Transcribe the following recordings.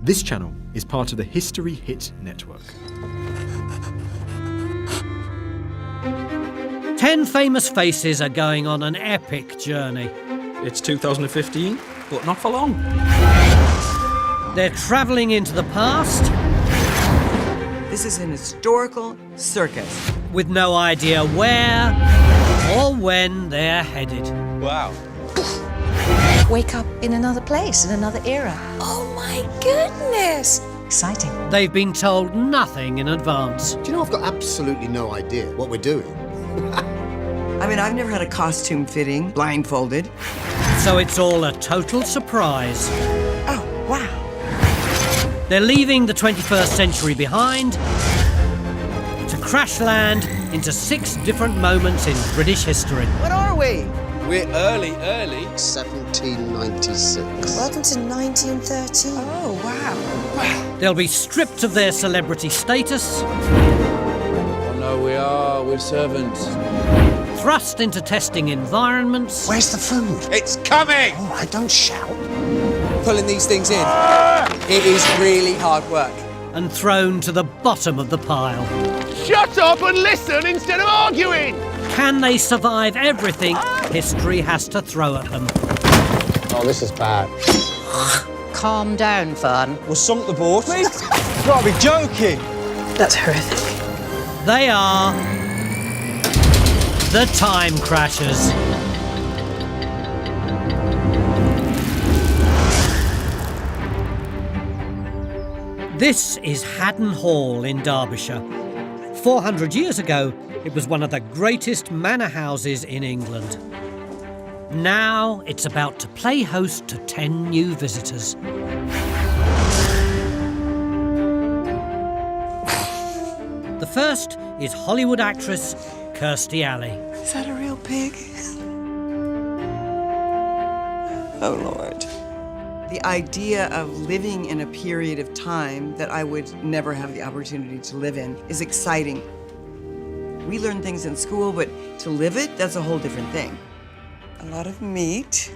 This channel is part of the History Hit network. 10 famous faces are going on an epic journey. It's 2015, but not for long. They're travelling into the past. This is an historical circus. With no idea where or when they're headed. Wow. Wake up in another place, in another era. Oh my goodness! Exciting. They've been told nothing in advance. Do you know, I've got absolutely no idea what we're doing. I mean, I've never had a costume fitting, blindfolded. So it's all a total surprise. Oh, wow. They're leaving the 21st century behind to crash land into 6 different moments in British history. What are we? We're early. 1796. Welcome to 1913. Oh, wow. They'll be stripped of their celebrity status, Oh no, we're servants. thrust into testing environments, Where's the food? It's coming! All right, don't shout. Pulling these things in. It is really hard work. and thrown to the bottom of the pile. Shut up and listen instead of arguing! Can they survive everything history has to throw at them? Oh, this is bad. Calm down, Fern. We'll sunk the boat. You've got to be joking. That's horrific. They are the Time Crashers. This is Haddon Hall in Derbyshire. 400 years ago, it was one of the greatest manor houses in England. Now it's about to play host to 10 new visitors. The first is Hollywood actress Kirstie Alley. Is that a real pig? Oh, Lord. The idea of living in a period of time that I would never have the opportunity to live in is exciting. We learn things in school, but to live it, that's a whole different thing. A lot of meat,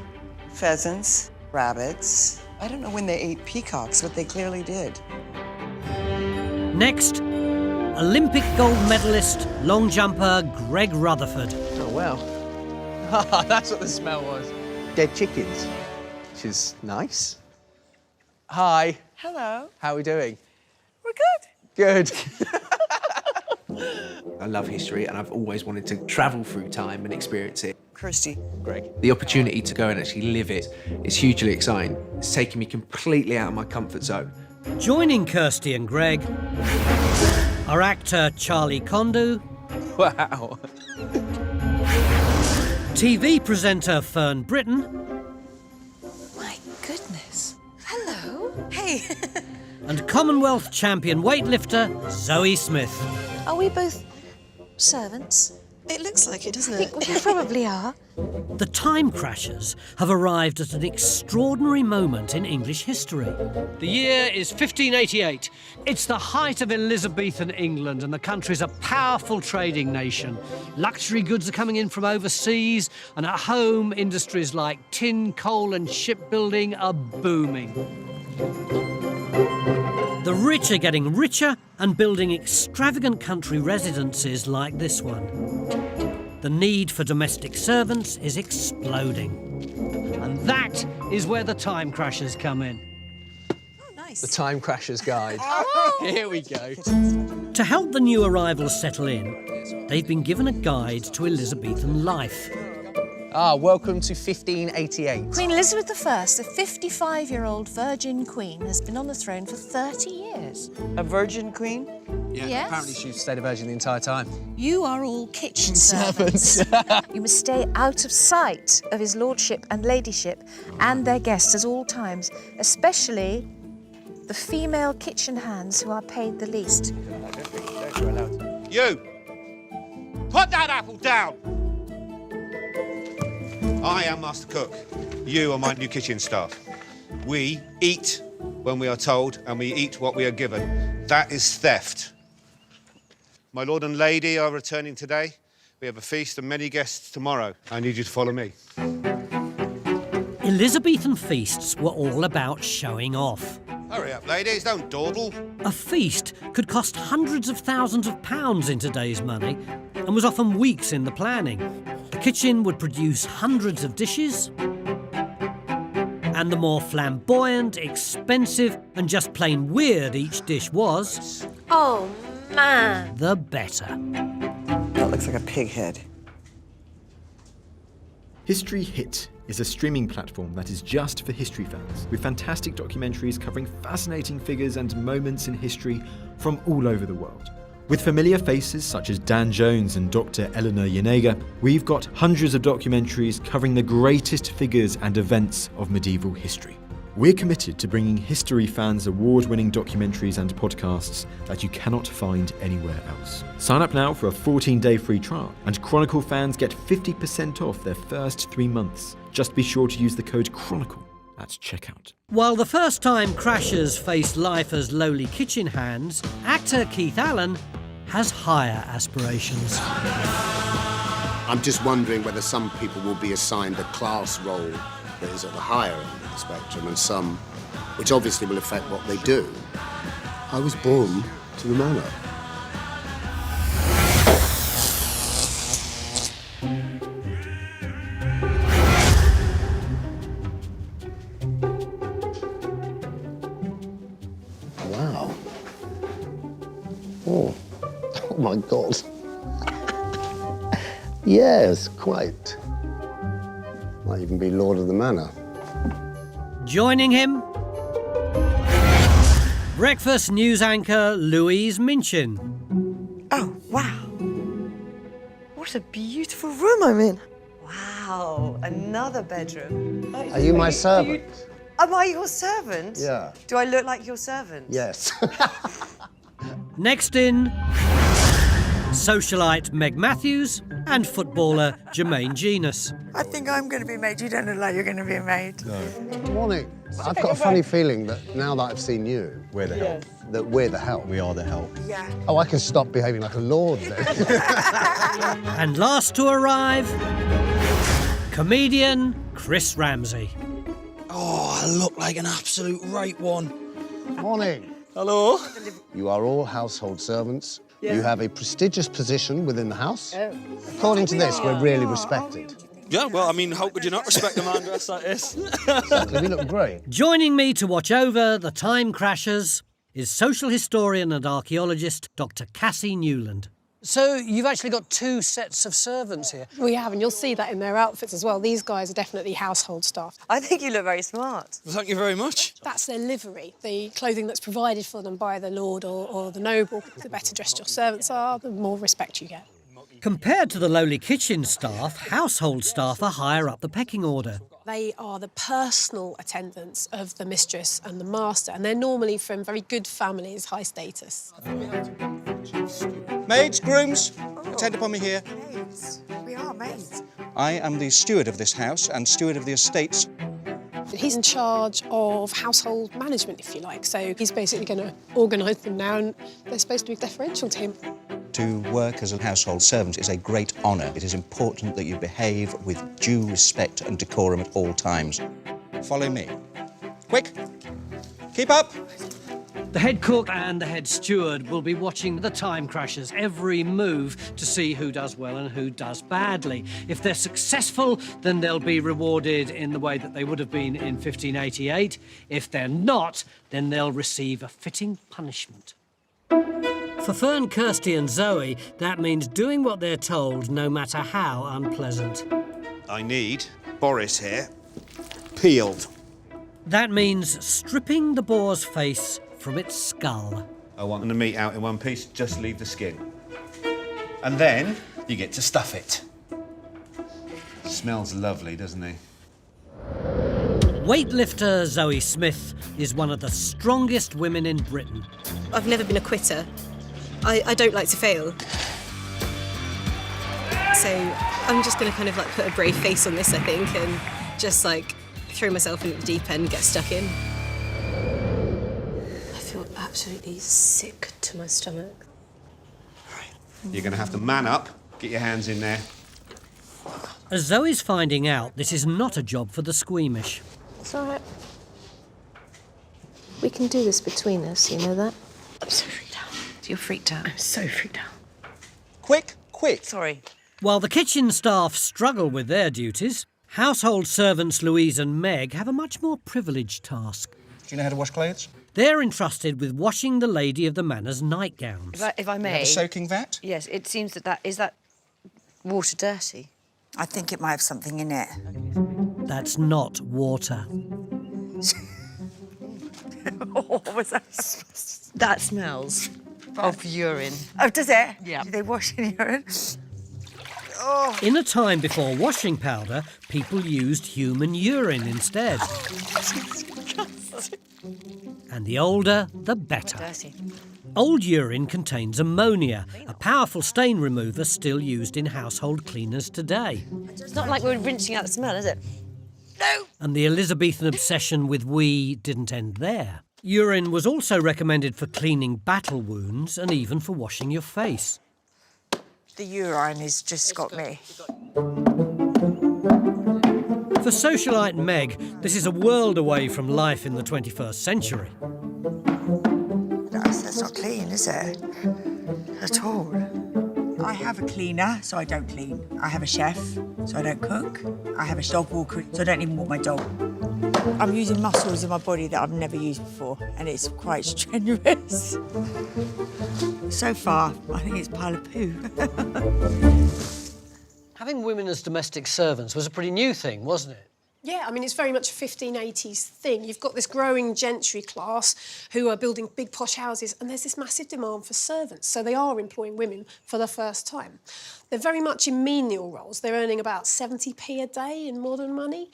pheasants, rabbits. I don't know when they ate peacocks, but they clearly did. Next, Olympic gold medalist, long jumper Greg Rutherford. Oh, well. That's what the smell was. Dead chickens, which is nice. Hi. Hello. How are we doing? We're good. Good. I love history and I've always wanted to travel through time and experience it. Kirstie. Greg. The opportunity to go and actually live it is hugely exciting. It's taking me completely out of my comfort zone. Joining Kirstie and Greg are actor Charlie Condu, Wow. TV presenter Fern Britton, My goodness. Hello. Hey. and Commonwealth champion weightlifter Zoe Smith. Are we both servants? It looks like it, doesn't I it? think we probably are. The Time Crashers have arrived at an extraordinary moment in English history. The year is 1588. It's the height of Elizabethan England, and the country's a powerful trading nation. Luxury goods are coming in from overseas, and at home, industries like tin, coal, and shipbuilding are booming. The rich are getting richer and building extravagant country residences like this one. The need for domestic servants is exploding. And that is where the Time Crashers come in. Oh, nice. The Time Crashers Guide. Here we go. To help the new arrivals settle in, they've been given a guide to Elizabethan life. Welcome to 1588. Queen Elizabeth I, the 55-year-old virgin queen, has been on the throne for 30 years. A virgin queen? Yeah, Yes. apparently she stayed a virgin the entire time. You are all kitchen servants. You must stay out of sight of his lordship and ladyship and their guests at all times, especially the female kitchen hands who are paid the least. You! Put that apple down! I am Master Cook. You are my new kitchen staff. We eat when we are told and we eat what we are given. That is theft. My lord and lady are returning today. We have a feast and many guests tomorrow. I need you to follow me. Elizabethan feasts were all about showing off. Hurry up, ladies, don't dawdle. A feast could cost hundreds of thousands of pounds in today's money and was often weeks in the planning. The kitchen would produce hundreds of dishes, and the more flamboyant, expensive and just plain weird each dish was, Oh, man. the better. That looks like a pig head. History Hit is a streaming platform that is just for history fans, with fantastic documentaries covering fascinating figures and moments in history from all over the world. With familiar faces such as Dan Jones and Dr. Eleanor Janega, we've got hundreds of documentaries covering the greatest figures and events of medieval history. We're committed to bringing history fans award-winning documentaries and podcasts that you cannot find anywhere else. Sign up now for a 14-day free trial, and Chronicle fans get 50% off their first 3 months. Just be sure to use the code CHRONICLE at checkout. While the first-time crashers face life as lowly kitchen hands, actor Keith Allen has higher aspirations. I'm just wondering whether some people will be assigned a class role that is at the higher end of the spectrum, and some, which obviously will affect what they do. I was born to the manor. Wow. Oh my God. Yes, quite. Might even be Lord of the Manor. Joining him, breakfast news anchor Louise Minchin. Oh, wow. What a beautiful room I'm in. Wow, another bedroom. Are you my servant? Am I your servant? Yeah. Do I look like your servant? Yes. Next in, socialite Meg Matthews and footballer Jermaine Genus. I think I'm going to be made. You don't look like you're going to be made. Morning. I've got a funny feeling that now that I've seen you, We're the help. that we're the help. We are the help. Yeah. Oh, I can stop behaving like a lord then. And last to arrive, comedian Chris Ramsey. Oh, I look like an absolute right one. Morning. Hello. You are all household servants. You have a prestigious position within the house. According to this, we're really respected. Yeah, well, I mean, how could you not respect a man dressed like this? Exactly, we look great. Joining me to watch over the time crashers is social historian and archaeologist Dr. Cassie Newland. So you've actually got 2 sets of servants here. We have, and you'll see that in their outfits as well. These guys are definitely household staff. I think you look very smart. Well, thank you very much. That's their livery, the clothing that's provided for them by the lord or the noble. The better dressed your servants are, the more respect you get. Compared to the lowly kitchen staff, household staff are higher up the pecking order. They are the personal attendants of the mistress and the master, and they're normally from very good families, high status. Maids, grooms, attend upon me here. Maids. We are maids. I am the steward of this house and steward of the estates. He's in charge of household management, if you like, so he's basically going to organise them now, and they're supposed to be deferential to him. To work as a household servant is a great honour. It is important that you behave with due respect and decorum at all times. Follow me. Quick! Keep up! The head cook and the head steward will be watching the time crashers every move to see who does well and who does badly. If they're successful, then they'll be rewarded in the way that they would have been in 1588. If they're not, then they'll receive a fitting punishment. For Fern, Kirsty and Zoe, that means doing what they're told, no matter how unpleasant. I need Boris here peeled. That means stripping the boar's face from its skull. I want the meat out in one piece, just leave the skin. And then you get to stuff it. Smells lovely, doesn't he? Weightlifter Zoe Smith is one of the strongest women in Britain. I've never been a quitter. I don't like to fail. So I'm just going to kind of like put a brave face on this, I think, and just like throw myself into the deep end and get stuck in. I feel absolutely sick to my stomach. You're going to have to man up, get your hands in there. As Zoe's finding out, this is not a job for the squeamish. It's all right. We can do this between us, you know that? I'm so freaked out. You're freaked out. I'm so freaked out. Quick, quick. Sorry. While the kitchen staff struggle with their duties, household servants Louise and Meg have a much more privileged task. Do you know how to wash clothes? They're entrusted with washing the lady of the manor's nightgowns. If I may... You have a soaking vat? Yes, it seems that is that water dirty? I think it might have something in it. That's not water. Oh, was that? That smells of urine. Oh, does it? Yeah. Do they wash in urine? Oh. In a time before washing powder, people used human urine instead. And the older, the better. Dirty. Old urine contains ammonia, a powerful stain remover still used in household cleaners today. It's not like we're rinsing out the smell, is it? No! And the Elizabethan obsession with wee didn't end there. Urine was also recommended for cleaning battle wounds and even for washing your face. The urine has just got me. For socialite Meg, this is a world away from life in the 21st century. That's not clean, is it? At all. I have a cleaner, so I don't clean. I have a chef, so I don't cook. I have a dog walker, so I don't even walk my dog. I'm using muscles in my body that I've never used before, and it's quite strenuous. So far, I think it's a pile of poo. Having women as domestic servants was a pretty new thing, wasn't it? Yeah, I mean, it's very much a 1580s thing. You've got this growing gentry class who are building big posh houses, and there's this massive demand for servants, so they are employing women for the first time. They're very much in menial roles. They're earning about 70p a day in modern money.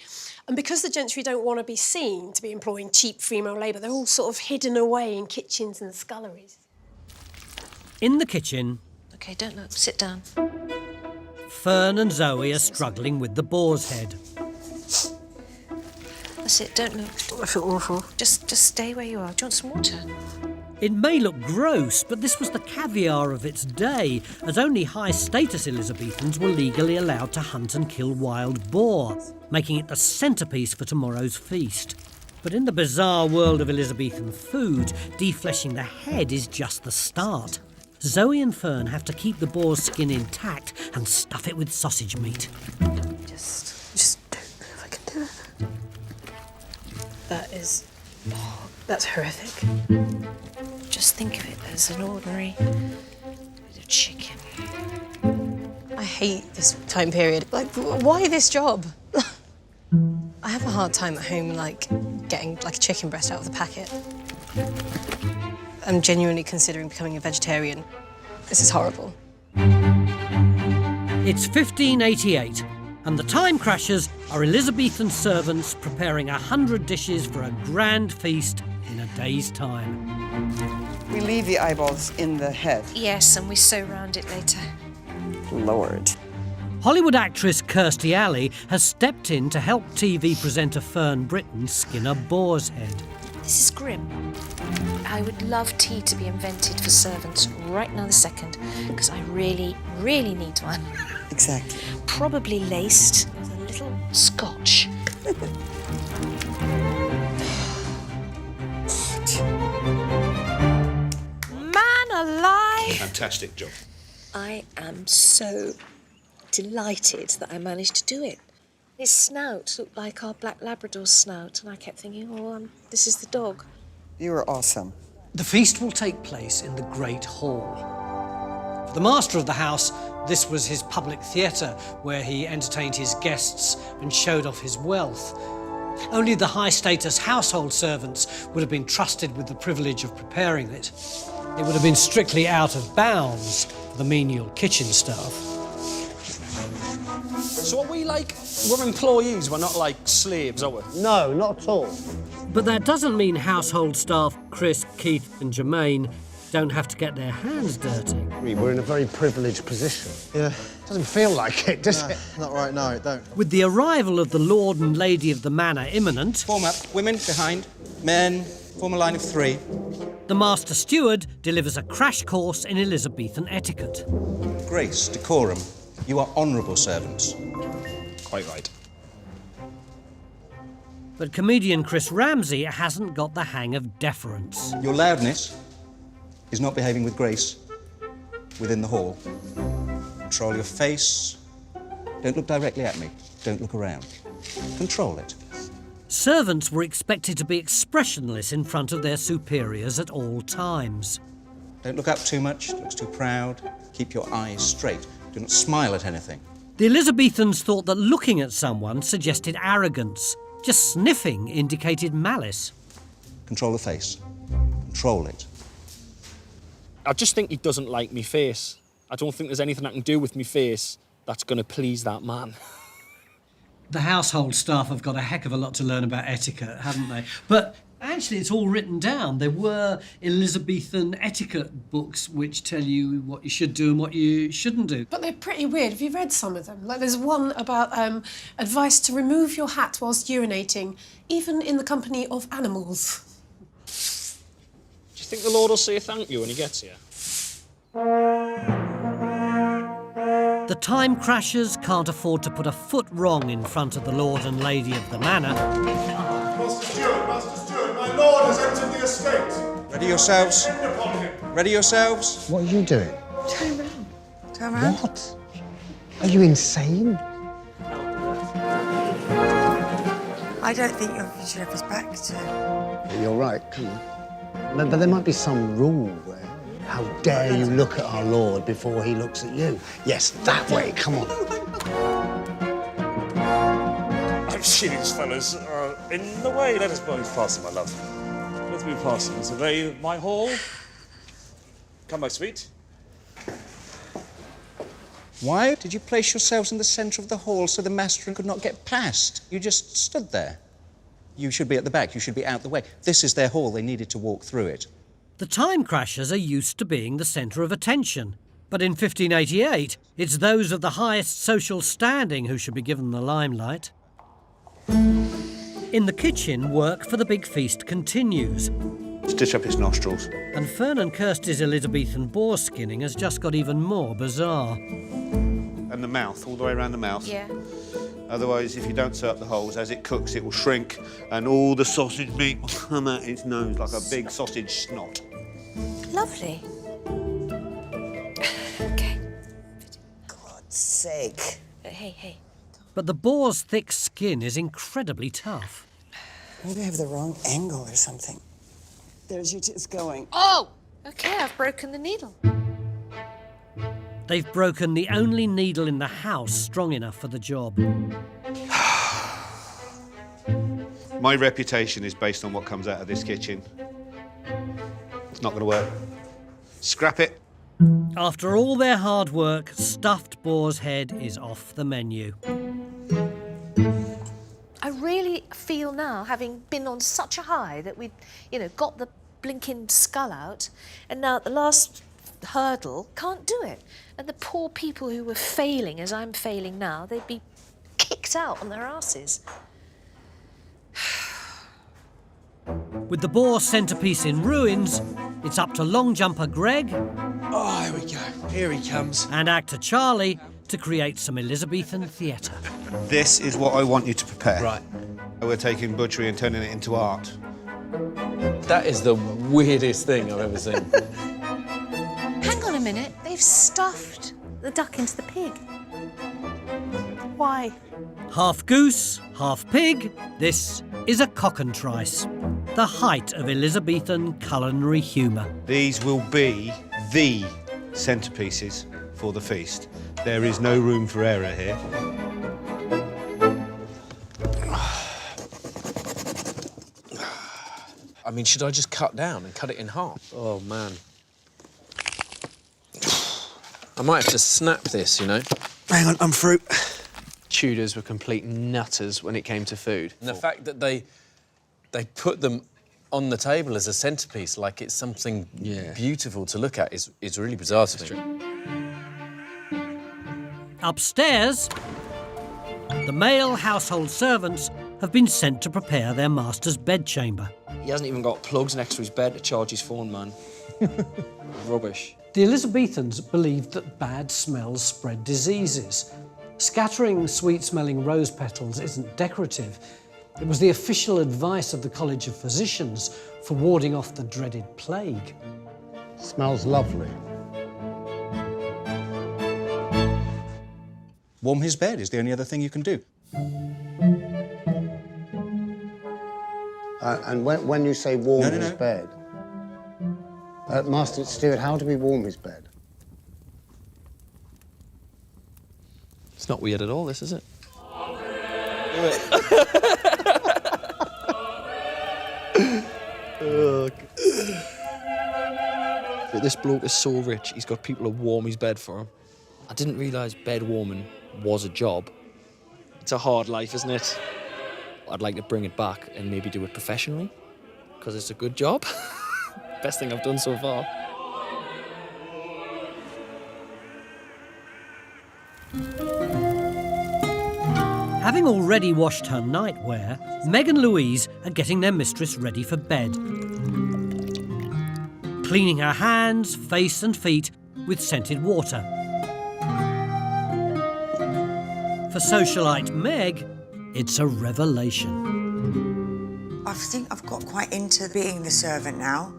And because the gentry don't want to be seen to be employing cheap female labour, they're all sort of hidden away in kitchens and sculleries. In the kitchen... OK, don't look. Sit down. Fern and Zoe are struggling with the boar's head. That's it, don't look. I feel awful. Just stay where you are. Do you want some water? It may look gross, but this was the caviar of its day, as only high-status Elizabethans were legally allowed to hunt and kill wild boar, making it the centrepiece for tomorrow's feast. But in the bizarre world of Elizabethan food, defleshing the head is just the start. Zoe and Fern have to keep the boar's skin intact and stuff it with sausage meat. Just do it if I can do it. That's horrific. Just think of it as an ordinary bit of chicken. I hate this time period. Like, why this job? I have a hard time at home, like, getting, like, a chicken breast out of the packet. I'm genuinely considering becoming a vegetarian. This is horrible. It's 1588, and the Time Crashers are Elizabethan servants preparing 100 dishes for a grand feast in a day's time. We leave the eyeballs in the head. Yes, and we sew round it later. Lord. Hollywood actress Kirstie Alley has stepped in to help TV presenter Fern Britton skin a boar's head. This is grim. I would love tea to be invented for servants right now this second, because I really, really need one. Exactly. Probably laced with a little scotch. Man alive! Fantastic job. I am so delighted that I managed to do it. His snout looked like our black Labrador's snout, and I kept thinking, oh, this is the dog. You were awesome. The feast will take place in the Great Hall. For the master of the house, this was his public theatre, where he entertained his guests and showed off his wealth. Only the high-status household servants would have been trusted with the privilege of preparing it. It would have been strictly out of bounds for the menial kitchen staff. So are we like, we're employees, we're not like slaves, are we? No, not at all. But that doesn't mean household staff Chris, Keith and Jermaine don't have to get their hands dirty. We're in a very privileged position. Yeah. Doesn't feel like it, does it? Not right now, it don't. With the arrival of the Lord and Lady of the Manor imminent... Form up, women behind, men, form a line of 3. The Master Steward delivers a crash course in Elizabethan etiquette. Grace, decorum. You are honourable servants. Quite right. But comedian Chris Ramsey hasn't got the hang of deference. Your loudness is not behaving with grace within the hall. Control your face. Don't look directly at me. Don't look around. Control it. Servants were expected to be expressionless in front of their superiors at all times. Don't look up too much. Looks too proud. Keep your eyes straight. Do not smile at anything. The Elizabethans thought that looking at someone suggested arrogance. Just sniffing indicated malice. Control the face. Control it. I just think he doesn't like me face. I don't think there's anything I can do with me face that's going to please that man. The household staff have got a heck of a lot to learn about etiquette, haven't they? But actually, it's all written down. There were Elizabethan etiquette books which tell you what you should do and what you shouldn't do. But they're pretty weird. Have you read some of them? Like, there's one about advice to remove your hat whilst urinating, even in the company of animals. Do you think the Lord will say thank you when he gets here? The time crashers can't afford to put a foot wrong in front of the Lord and Lady of the Manor. Master Steward, my lord has entered the estate. Ready yourselves. Ready yourselves. What are you doing? Turn around. Turn around. What? Are you insane? I don't think you should have his back to. You're right, come on. But there might be some rule where, how dare you look at our Lord before he looks at you? Yes, that way, come on. I'm sure these fellas are in the way. Let us move past them, my love. Let's move past them and survey my hall. Come, my sweet. Why did you place yourselves in the centre of the hall so the master could not get past? You just stood there. You should be at the back. You should be out the way. This is their hall. They needed to walk through it. The time crashers are used to being the centre of attention. But in 1588, it's those of the highest social standing who should be given the limelight. In the kitchen, work for the big feast continues. Stitch up his nostrils. And Fern Kirsty's Elizabethan boar skinning has just got even more bizarre. And the mouth, all the way around the mouth. Yeah. Otherwise, if you don't sew up the holes, as it cooks, it will shrink, and all the sausage meat will come out its nose like a big sausage snot. Lovely. Okay. God's sake. Hey. But the boar's thick skin is incredibly tough. Maybe I have the wrong angle or something. There's your tits going. Oh! Okay, I've broken the needle. They've broken the only needle in the house strong enough for the job. My reputation is based on what comes out of this kitchen. It's not going to work. Scrap it. After all their hard work, stuffed boar's head is off the menu. I really feel now, having been on such a high, that we'd, got the blinking skull out, and now at the last hurdle, can't do it. And the poor people who were failing, as I'm failing now, they'd be kicked out on their asses. With the boar centrepiece in ruins, it's up to long jumper Greg. Oh, here we go. Here he comes. And actor Charlie to create some Elizabethan theatre. This is what I want you to prepare. Right. We're taking butchery and turning it into art. That is the weirdest thing I've ever seen. Hang on a minute, they've stuffed the duck into the pig. Why? Half goose, half pig, this is a cockentrice, the height of Elizabethan culinary humour. These will be the centerpieces for the feast. There is no room for error here. I mean, should I just cut down and cut it in half? Oh, man. I might have to snap this, Hang on, I'm through. Tudors were complete nutters when it came to food. And the fact that they put them on the table as a centrepiece, like it's something beautiful to look at, is really bizarre to me. Upstairs, the male household servants have been sent to prepare their master's bedchamber. He hasn't even got plugs next to his bed to charge his phone, man. Rubbish. The Elizabethans believed that bad smells spread diseases. Scattering sweet-smelling rose petals isn't decorative. It was the official advice of the College of Physicians for warding off the dreaded plague. Smells lovely. Warm his bed is the only other thing you can do. And when you say warm No. his bed, Master Steward, how do we warm his bed? It's not weird at all, this, is it? This bloke is so rich, he's got people to warm his bed for him. I didn't realise bed warming was a job. It's a hard life, isn't it? I'd like to bring it back and maybe do it professionally, because it's a good job. Best thing I've done so far. Having already washed her nightwear, Meg and Louise are getting their mistress ready for bed. Cleaning her hands, face and feet with scented water. For socialite Meg, it's a revelation. I think I've got quite into being the servant now.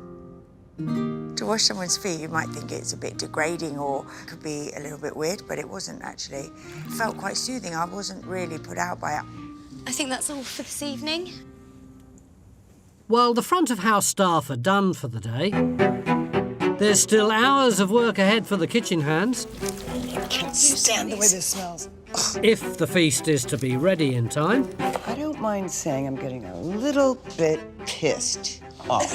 To wash someone's feet, you might think it's a bit degrading or could be a little bit weird, but it wasn't actually. It felt quite soothing. I wasn't really put out by it. I think that's all for this evening. While the front of house staff are done for the day, there's still hours of work ahead for the kitchen hands. I can't stand the way this smells. If the feast is to be ready in time. I don't mind saying I'm getting a little bit pissed off.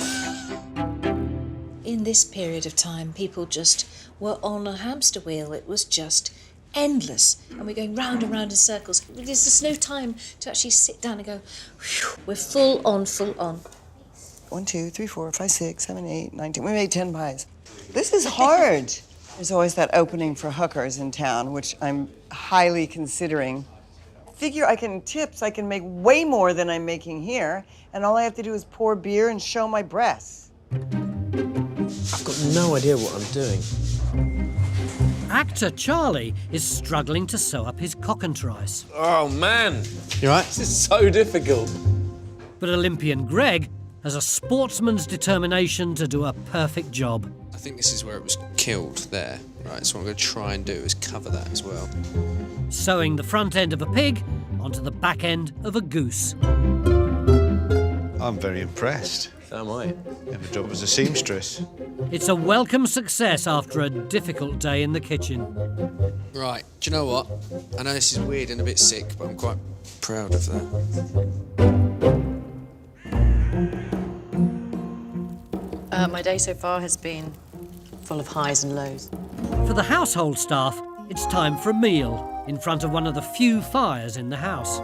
In this period of time, people just were on a hamster wheel. It was just endless. And we're going round and round in circles. There's just no time to actually sit down and go, whew, we're full on, full on. 1, 2, 3, 4, 5, 6, 7, 8, 9, 10. We made 10 pies. This is hard. There's always that opening for hookers in town, which I'm highly considering. Figure I can make way more than I'm making here, and all I have to do is pour beer and show my breasts. I've got no idea what I'm doing. Actor Charlie is struggling to sew up his cockentrice. Oh, man. You right? This is so difficult. But Olympian Greg has a sportsman's determination to do a perfect job. I think this is where it was killed there. Right, so what I'm going to try and do is cover that as well. Sewing the front end of a pig onto the back end of a goose. I'm very impressed. So am I. Never job as a seamstress. It's a welcome success after a difficult day in the kitchen. Right, do you know what? I know this is weird and a bit sick, but I'm quite proud of that. My day so far has been full of highs and lows. For the household staff, it's time for a meal in front of one of the few fires in the house.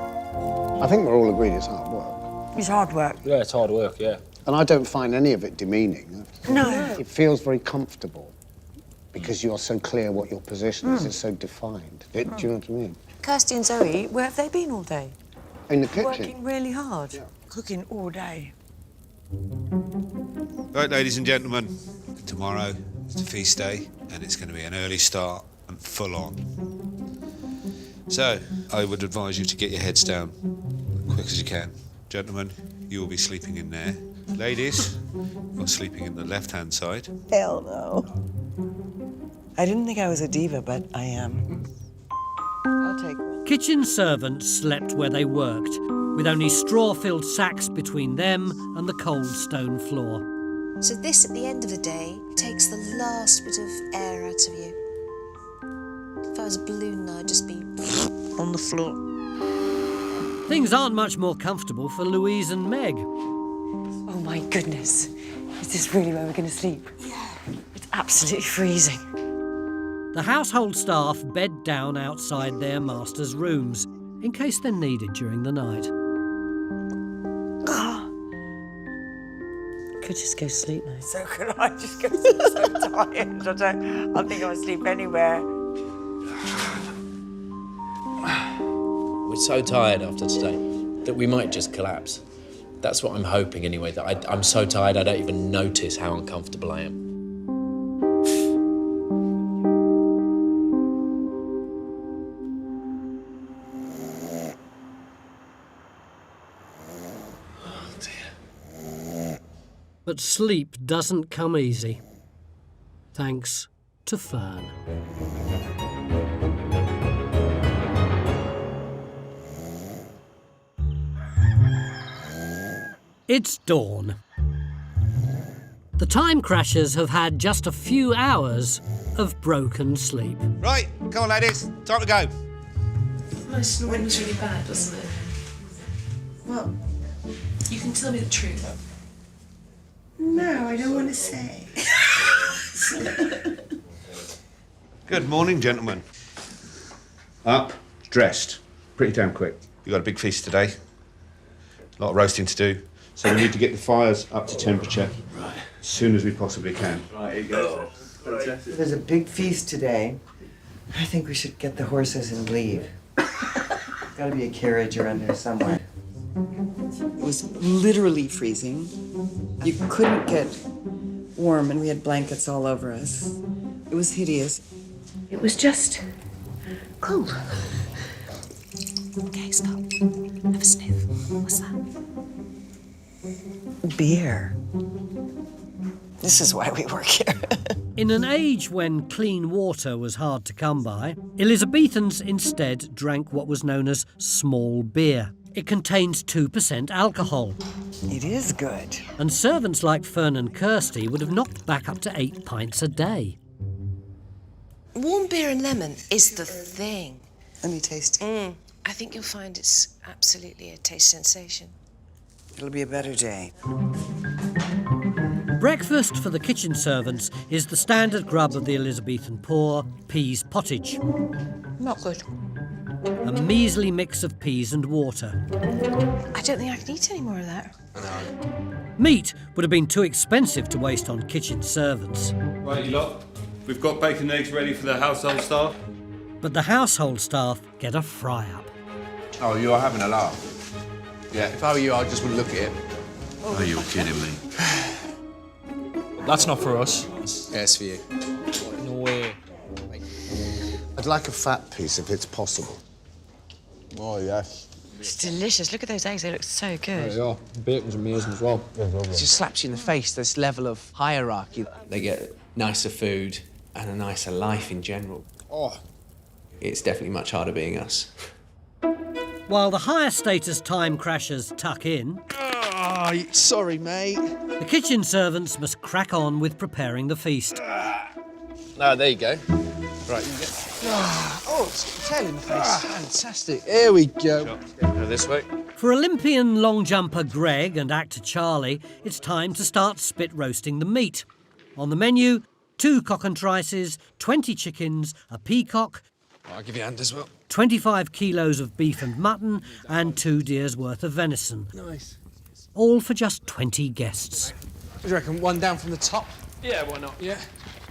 I think we're all agreed it's hard work. It's hard work. Yeah, it's hard work, yeah. And I don't find any of it demeaning. No. It feels very comfortable because you're so clear what your position is. It's so defined. Do you know what I mean? Kirsty and Zoe, where have they been all day? In the kitchen. Working really hard. Cooking all day. Right, ladies and gentlemen, tomorrow is the feast day, and it's going to be an early start and full on. So, I would advise you to get your heads down quick as you can. Gentlemen, you will be sleeping in there. Ladies, you're sleeping in the left-hand side. Hell no. I didn't think I was a diva, but I am. I'll take one. Kitchen servants slept where they worked, with only straw-filled sacks between them and the cold stone floor. So this, at the end of the day, takes the last bit of air out of you. If I was a balloon, I'd just be on the floor. Things aren't much more comfortable for Louise and Meg. Oh my goodness. Is this really where we're going to sleep? Yeah. It's absolutely freezing. The household staff bed down outside their master's rooms, in case they're needed during the night. Could just go to sleep now. So could I just go so tired. I think I'll sleep anywhere. We're so tired after today that we might just collapse. That's what I'm hoping anyway, that I'm so tired I don't even notice how uncomfortable I am. But sleep doesn't come easy. Thanks to Fern. It's dawn. The Time Crashers have had just a few hours of broken sleep. Right, come on, ladies. Time to go. My snoring was really bad, wasn't it? Well, you can tell me the truth. No, I don't want to say. Good morning, gentlemen. Up, dressed. Pretty damn quick. We've got a big feast today. A lot of roasting to do. So we need to get the fires up to temperature as soon as we possibly can. Right, here goes. There's a big feast today. I think we should get the horses and leave. Gotta be a carriage around here somewhere. It was literally freezing. You couldn't get warm, and we had blankets all over us. It was hideous. It was just cold. Okay, stop. Have a sniff. What's that? Beer. This is why we work here. In an age when clean water was hard to come by, Elizabethans instead drank what was known as small beer. It contains 2% alcohol. It is good. And servants like Fern and Kirsty would have knocked back up to 8 pints a day. Warm beer and lemon is the thing. Let me taste it. I think you'll find it's absolutely a taste sensation. It'll be a better day. Breakfast for the kitchen servants is the standard grub of the Elizabethan poor, peas pottage. Not good. A measly mix of peas and water. I don't think I can eat any more of that. Meat would have been too expensive to waste on kitchen servants. Right, you lot. We've got bacon and eggs ready for the household staff. But the household staff get a fry-up. Oh, you are having a laugh. Yeah, if I were you, I just wouldn't look at it. Are you kidding me? That's not for us. Yeah, it's for you. No way. I'd like a fat piece if it's possible. Oh, yes. It's delicious. Look at those eggs. They look so good. There you are. Bacon's amazing as well. It just slaps you in the face, this level of hierarchy. They get nicer food and a nicer life in general. Oh. It's definitely much harder being us. While the higher status Time Crashers tuck in... Oh, sorry, mate. The kitchen servants must crack on with preparing the feast. No, there you go. Right, you get... Oh, it's tail in the face. Fantastic. Here we go. Go this way. For Olympian long jumper Greg and actor Charlie, it's time to start spit roasting the meat. On the menu, 2 cockentrices, 20 chickens, a peacock... I'll give you a hand as well. 25 kilos of beef and mutton, and 2 deers' worth of venison. Nice. All for just 20 guests. What do you reckon? One down from the top? Yeah, why not? Yeah.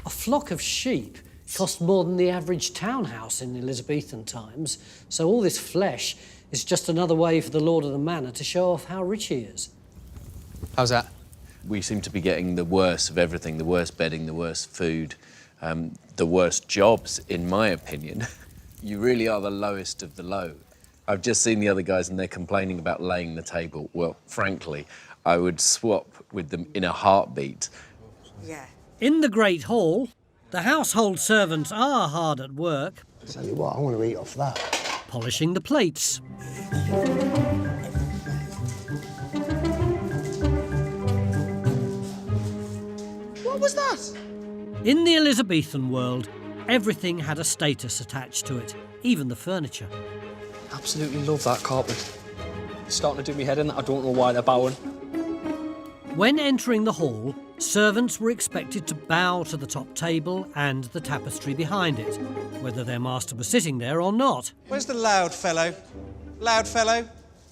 A flock of sheep cost more than the average townhouse in Elizabethan times, so all this flesh is just another way for the lord of the manor to show off how rich he is. How's that? We seem to be getting the worst of everything, the worst bedding, the worst food, the worst jobs, in my opinion. You really are the lowest of the low. I've just seen the other guys and they're complaining about laying the table. Well, frankly, I would swap with them in a heartbeat. Yeah. In the Great Hall, the household servants are hard at work. I tell you what, I want to eat off that. Polishing the plates. What was that? In the Elizabethan world, everything had a status attached to it, even the furniture. Absolutely love that carpet. It's starting to do me head in. I don't know why they're bowing. When entering the hall, servants were expected to bow to the top table and the tapestry behind it, whether their master was sitting there or not. Where's the loud fellow? Loud fellow?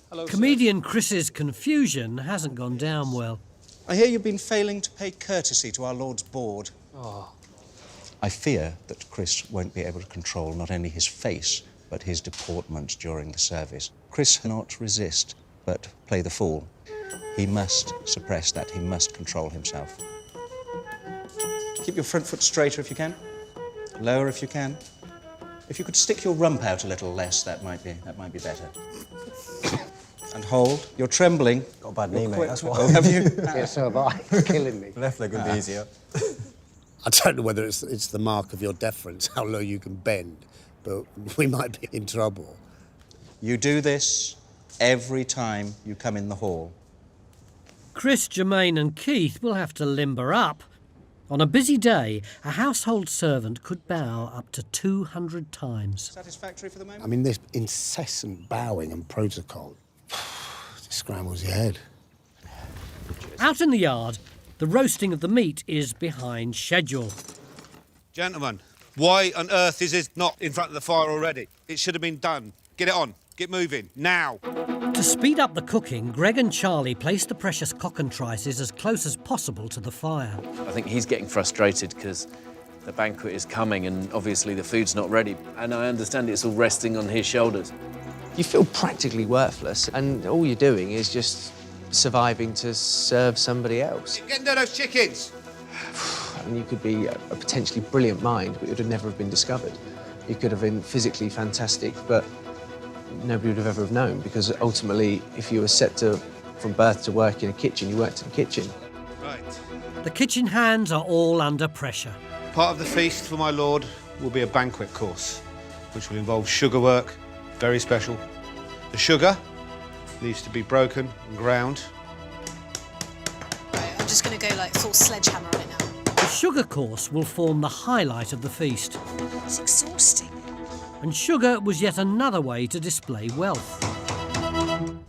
Hello, Comedian Chris's confusion hasn't gone down well. I hear you've been failing to pay courtesy to our Lord's board. Oh. I fear that Chris won't be able to control not only his face, but his deportment during the service. Chris cannot resist, but play the fool. He must suppress that. He must control himself. Keep your front foot straighter if you can. Lower if you can. If you could stick your rump out a little less, that might be better. And hold. You're trembling. Got a bad knee, mate, that's why. Oh, have you? Yeah, so have I. It's killing me. Left leg would be easier. I don't know whether it's the mark of your deference, how low you can bend, but we might be in trouble. You do this every time you come in the hall. Chris, Jermaine and Keith will have to limber up. On a busy day, a household servant could bow up to 200 times. Satisfactory for the moment? I mean, this incessant bowing and protocol scrambles your head. Out in the yard, the roasting of the meat is behind schedule. Gentlemen, why on earth is this not in front of the fire already? It should have been done. Get it on. Get moving. Now. To speed up the cooking, Greg and Charlie place the precious cockentrices as close as possible to the fire. I think he's getting frustrated because the banquet is coming and obviously the food's not ready. And I understand it's all resting on his shoulders. You feel practically worthless, and all you're doing is just surviving to serve somebody else. Get into those chickens. And you could be a potentially brilliant mind, but it would have never have been discovered. You could have been physically fantastic, but nobody would have ever have known, because ultimately, if you were set to, from birth to work in a kitchen, you worked in a kitchen. Right. The kitchen hands are all under pressure. Part of the feast for my lord will be a banquet course, which will involve sugar work, very special. The sugar needs to be broken and ground. Right, I'm just going to go like full sledgehammer on it now. The sugar course will form the highlight of the feast. It's exhausting. And sugar was yet another way to display wealth.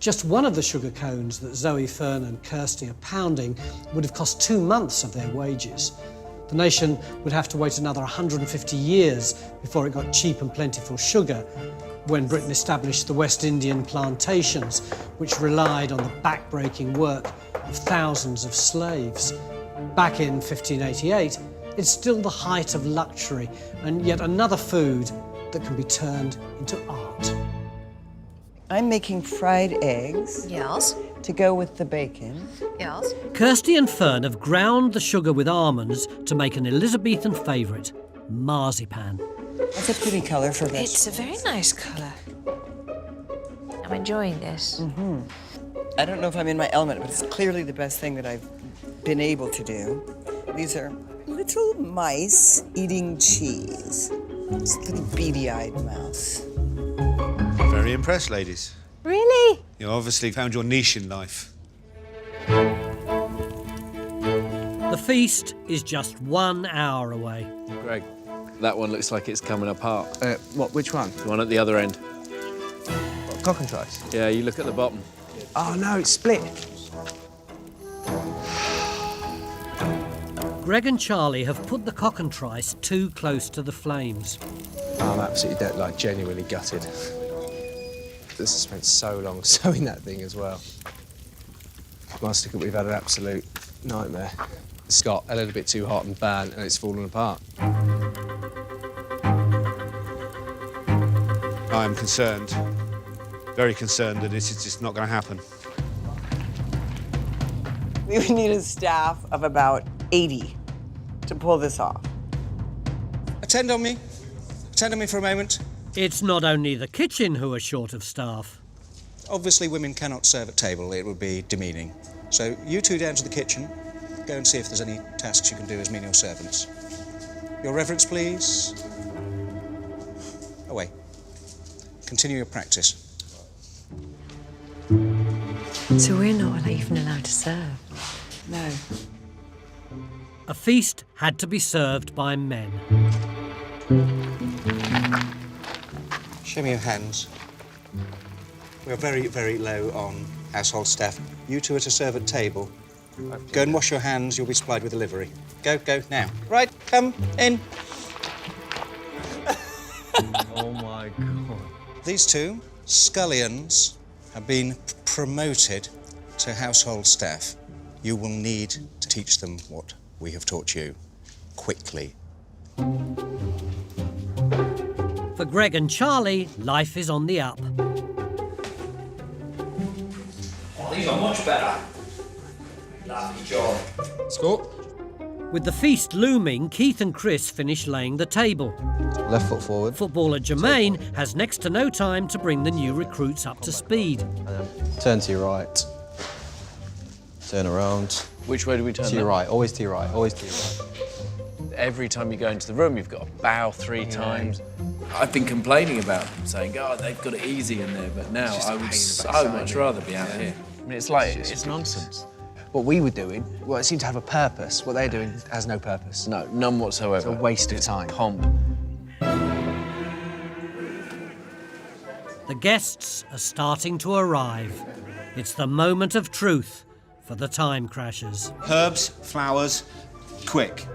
Just one of the sugar cones that Zoe, Fern and Kirsty are pounding would have cost 2 months of their wages. The nation would have to wait another 150 years before it got cheap and plentiful sugar, when Britain established the West Indian plantations, which relied on the back-breaking work of thousands of slaves. Back in 1588, it's still the height of luxury, and yet another food that can be turned into art. I'm making fried eggs. Yes. To go with the bacon. Yes. Kirsty and Fern have ground the sugar with almonds to make an Elizabethan favourite, marzipan. That's a pretty colour for vegetables. It's a very nice colour. I'm enjoying this. Mm-hmm. I don't know if I'm in my element, but it's clearly the best thing that I've been able to do. These are little mice eating cheese. It's a little beady-eyed mouse. Very impressed, ladies. Really? You obviously found your niche in life. The feast is just 1 hour away. Greg, that one looks like it's coming apart. What, which one? The one at the other end. Cockentrice? Yeah, you look at the bottom. Oh, no, it's split. Greg and Charlie have put the cockentrice too close to the flames. I'm absolutely genuinely gutted. This has spent so long sewing that thing as well. We've had an absolute nightmare. It's got a little bit too hot and burnt, and it's fallen apart. I'm concerned, very concerned that this is just not going to happen. We would need a staff of about 80 to pull this off. Attend on me. Attend on me for a moment. It's not only the kitchen who are short of staff. Obviously, women cannot serve at table. It would be demeaning. So you two down to the kitchen. Go and see if there's any tasks you can do as menial servants. Your reverence, please. Away. Continue your practice. So we're not even allowed to serve? No. A feast had to be served by men. Show me your hands. We're very, very low on household staff. You two are to serve at table. Go and wash your hands. You'll be supplied with a livery. Go, go, now. Right, come in. Oh, my God. These two, scullions, have been promoted to household staff. You will need to teach them what we have taught you, quickly. For Greg and Charlie, life is on the up. Oh, these are much better. Lovely job. Score. With the feast looming, Keith and Chris finish laying the table. Left foot forward. Footballer Jermaine has next to no time to bring the new recruits up to speed. Turn to your right. Turn around. Which way do we turn? To your now? right, always to your right, always to your right. Every time you go into the room, you've got to bow 3 times. I've been complaining about them, saying, "Oh, they've got it easy in there," but now I would so much rather be out here. I mean, it's nonsense. What we were doing, well, it seemed to have a purpose. What they're doing has no purpose. No, none whatsoever. It's a waste of time. Pomp. The guests are starting to arrive. It's the moment of truth for the time crashers. Herbs, flowers, quick.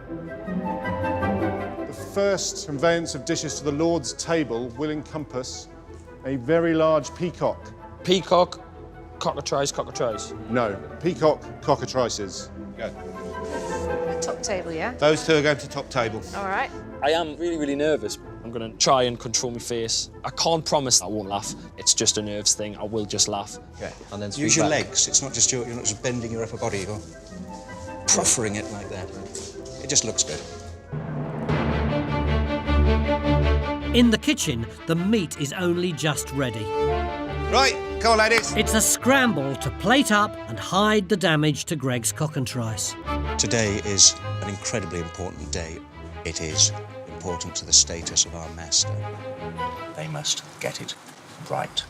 The first conveyance of dishes to the Lord's table will encompass a very large peacock. Peacock, cockatrice. No, peacock, cockatrices. Go. Top table, yeah? Those 2 are going to top table. All right. I am really, really nervous. I'm going to try and control my face. I can't promise I won't laugh. It's just a nerves thing. I will just laugh. Okay, and then Use your legs. It's not just you're not just bending your upper body. You're proffering it like that. It just looks good. In the kitchen, the meat is only just ready. Right, come on, ladies. It's a scramble to plate up and hide the damage to Greg's cockentrice. Today is an incredibly important day. It is important to the status of our master. They must get it right.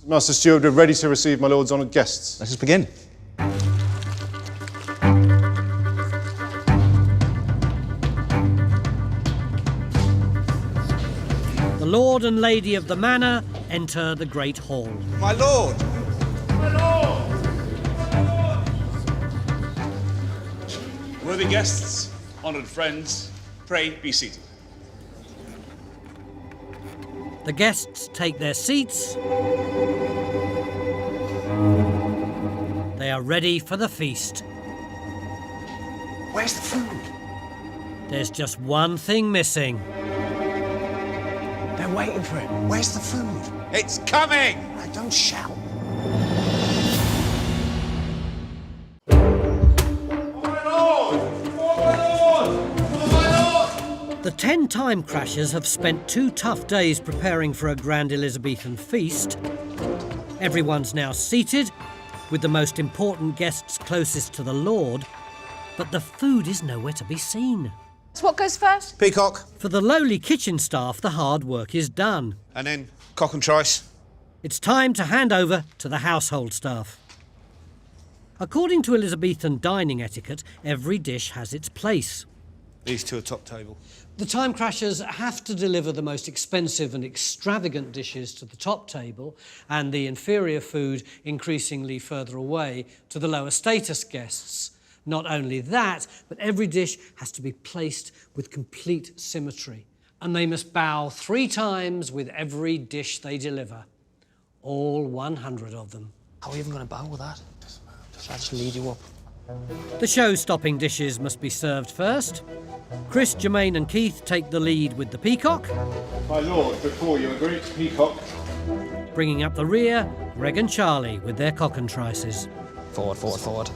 Master Steward, we're ready to receive my lord's honoured guests. Let us begin. The Lord and Lady of the Manor enter the Great Hall. My lord. Worthy guests, honoured friends, pray be seated. The guests take their seats. They are ready for the feast. Where's the food? There's just one thing missing. They're waiting for it. Where's the food? It's coming! I don't shout. The 10 time crashers have spent 2 tough days preparing for a grand Elizabethan feast. Everyone's now seated, with the most important guests closest to the Lord, but the food is nowhere to be seen. So what goes first? Peacock. For the lowly kitchen staff, the hard work is done. And then cockentrice. It's time to hand over to the household staff. According to Elizabethan dining etiquette, every dish has its place. These 2 are top table. The time crashers have to deliver the most expensive and extravagant dishes to the top table and the inferior food increasingly further away to the lower status guests. Not only that, but every dish has to be placed with complete symmetry, and they must bow 3 times with every dish they deliver. All 100 of them. How are we even going to bow with that? Shall I just lead you up? The show-stopping dishes must be served first. Chris, Jermaine and Keith take the lead with the peacock. My lord, before you, a great peacock. Bringing up the rear, Greg and Charlie with their cockentrices. Forward, forward, forward.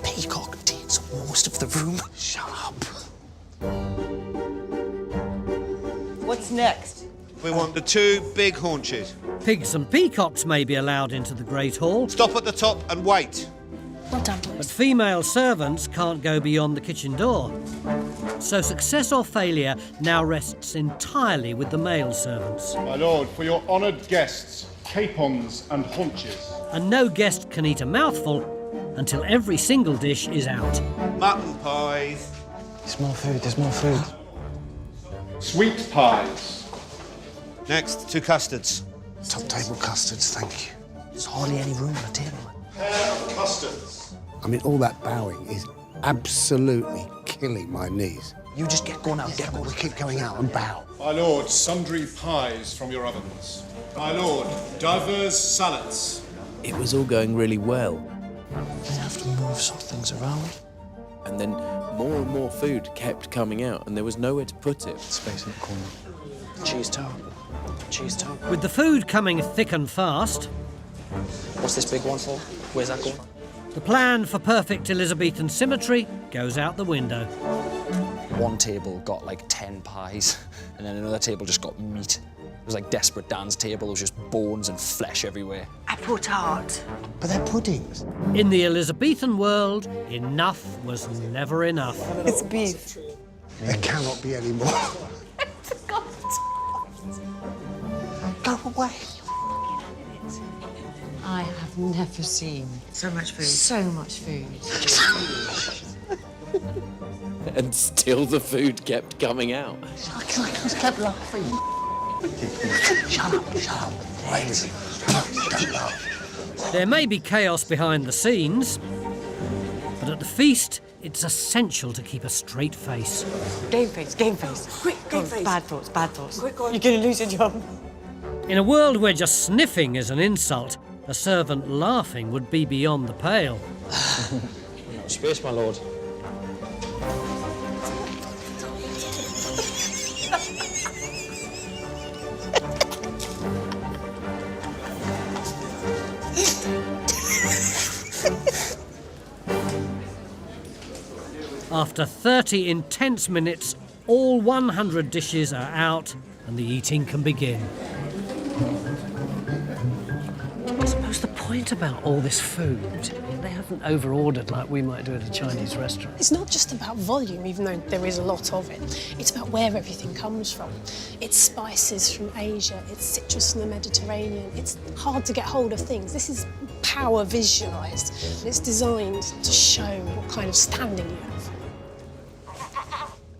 Peacock takes most of the room. Shut up. What's next? We want the 2 big haunches. Pigs and peacocks may be allowed into the Great Hall. Stop at the top and wait. Well done, But boys. female servants can't go beyond the kitchen door. So success or failure now rests entirely with the male servants. My lord, for your honoured guests, capons and haunches. And no guest can eat a mouthful until every single dish is out. Mutton pies. There's more food, there's more food. Sweet pies. Next, 2 custards. Top table custards, thank you. There's hardly any room on the table. Pear custards. I mean, all that bowing is absolutely killing my knees. You just get going out, get going. We keep going out and bow. My lord, sundry pies from your ovens. My lord, divers salads. It was all going really well. We have to move some things around. And then more and more food kept coming out, and there was nowhere to put it. Space in the corner. Cheese toe. Cheese toe. With the food coming thick and fast, What's this big one for? Where's that going? the plan for perfect Elizabethan symmetry goes out the window. One table got like 10 pies, and then another table just got meat. It was like Desperate Dan's table. There was just bones and flesh everywhere. apple tart. But they're puddings. In the Elizabethan world, enough was never enough. It's beef. There cannot be any more. Go away. I have never seen so much food. So much food. And still the food kept coming out. I just kept laughing. Shut up. Lazy. Don't laugh. There may be chaos behind the scenes, but at the feast, it's essential to keep a straight face. Game face. Quick, game face. Bad thoughts. Quick on. You're going to lose your job. In a world where just sniffing is an insult, a servant laughing would be beyond the pale. Space, my lord. After 30 intense minutes, all 100 dishes are out and the eating can begin. I suppose the point about all this food, they haven't over-ordered like we might do at a Chinese restaurant. It's not just about volume, even though there is a lot of it. It's about where everything comes from. It's spices from Asia, it's citrus from the Mediterranean. It's hard to get hold of things. This is power visualised. It's designed to show what kind of standing you have.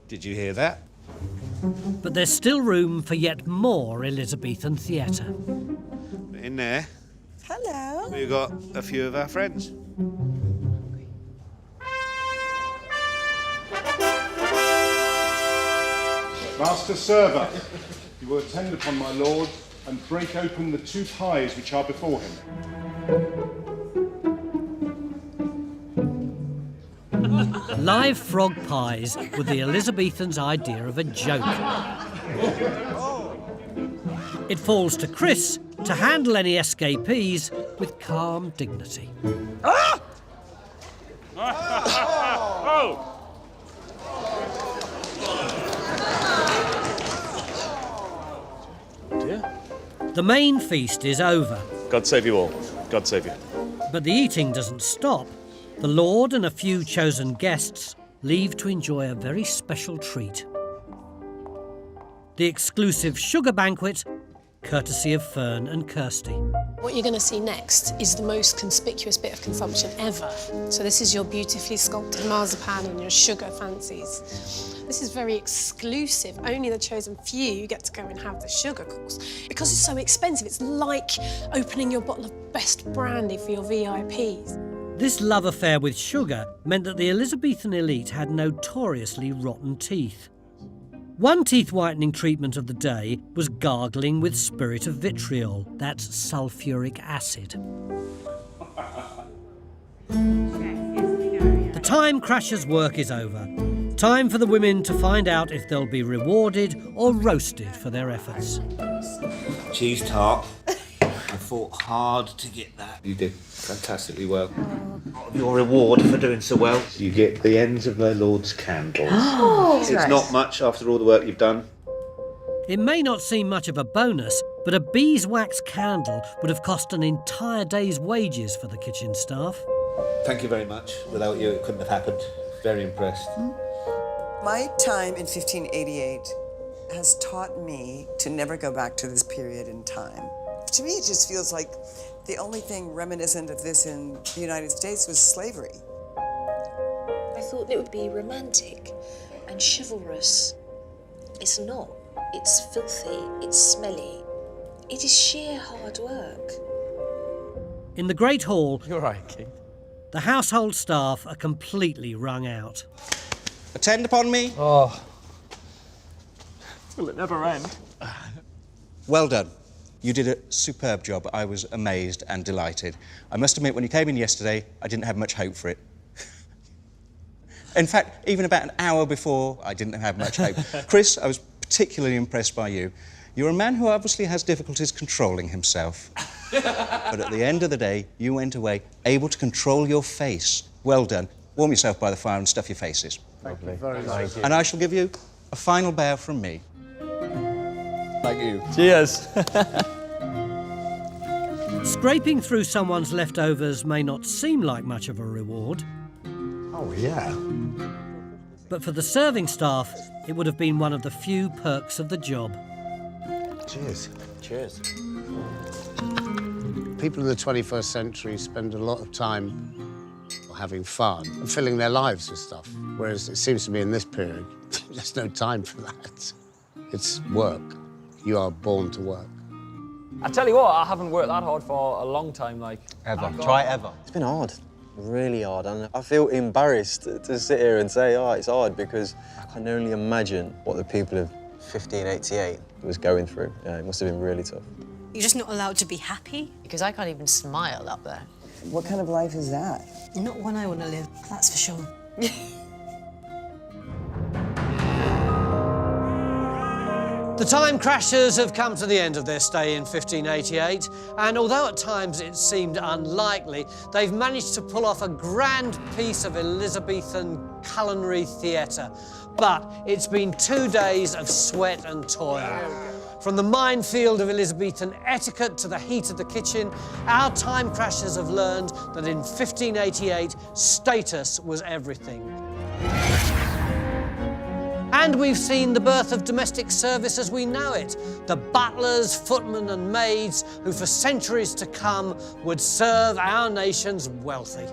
Did you hear that? But there's still room for yet more Elizabethan theatre. In there, Hello. we've got a few of our friends. Master server, you will attend upon my lord and break open the 2 pies which are before him. Live frog pies were the Elizabethans' idea of a joke. It falls to Chris to handle any escapees with calm dignity. Oh! Dear. The main feast is over. God save you all. God save you. But the eating doesn't stop. The Lord and a few chosen guests leave to enjoy a very special treat. The exclusive sugar banquet, courtesy of Fern and Kirsty. What you're going to see next is the most conspicuous bit of consumption ever. So this is your beautifully sculpted marzipan and your sugar fancies. This is very exclusive. Only the chosen few get to go and have the sugar course. Because it's so expensive, it's like opening your bottle of best brandy for your VIPs. This love affair with sugar meant that the Elizabethan elite had notoriously rotten teeth. One teeth whitening treatment of the day was gargling with spirit of vitriol, that's sulphuric acid. The time crasher's work is over. Time for the women to find out if they'll be rewarded or roasted for their efforts. Cheese tart. I fought hard to get that. You did fantastically well. Your reward for doing so well. You get the ends of my lord's candles. It's Nice. not much after all the work you've done. It may not seem much of a bonus, but a beeswax candle would have cost an entire day's wages for the kitchen staff. Thank you very much. Without you, it couldn't have happened. Very impressed. My time in 1588 has taught me to never go back to this period in time. To me, it just feels like the only thing reminiscent of this in the United States was slavery. I thought it would be romantic and chivalrous. It's not. It's filthy. It's smelly. It is sheer hard work. In the Great Hall, You're right, King. the household staff are completely wrung out. Attend upon me. Oh. Will it never end? Well done. You did a superb job. I was amazed and delighted. I must admit, when you came in yesterday, I didn't have much hope for it. In fact, even about an hour before, I didn't have much hope. Chris, I was particularly impressed by you. You're a man who obviously has difficulties controlling himself. But at the end of the day, you went away able to control your face. Well done. Warm yourself by the fire and stuff your faces. Thank you very much. And I shall give you a final bow from me. Thank you. Cheers. Scraping through someone's leftovers may not seem like much of a reward. Oh, yeah. But for the serving staff, it would have been one of the few perks of the job. Cheers. Cheers. People in the 21st century spend a lot of time having fun and filling their lives with stuff, whereas it seems to me in this period, there's no time for that. It's work. You are born to work. I tell you what, I haven't worked that hard for a long time, like. Ever. Try ever. It's been hard, really hard, and I feel embarrassed to sit here and say, oh, it's hard, because I can only imagine what the people of 1588 was going through. It must have been really tough. You're just not allowed to be happy? Because I can't even smile up there. What kind of life is that? Not one I want to live, that's for sure. The Time Crashers have come to the end of their stay in 1588, and although at times it seemed unlikely, they've managed to pull off a grand piece of Elizabethan culinary theatre. But it's been 2 days of sweat and toil. From the minefield of Elizabethan etiquette to the heat of the kitchen, our Time Crashers have learned that in 1588, status was everything. And we've seen the birth of domestic service as we know it. The butlers, footmen and maids who for centuries to come would serve our nation's wealthy.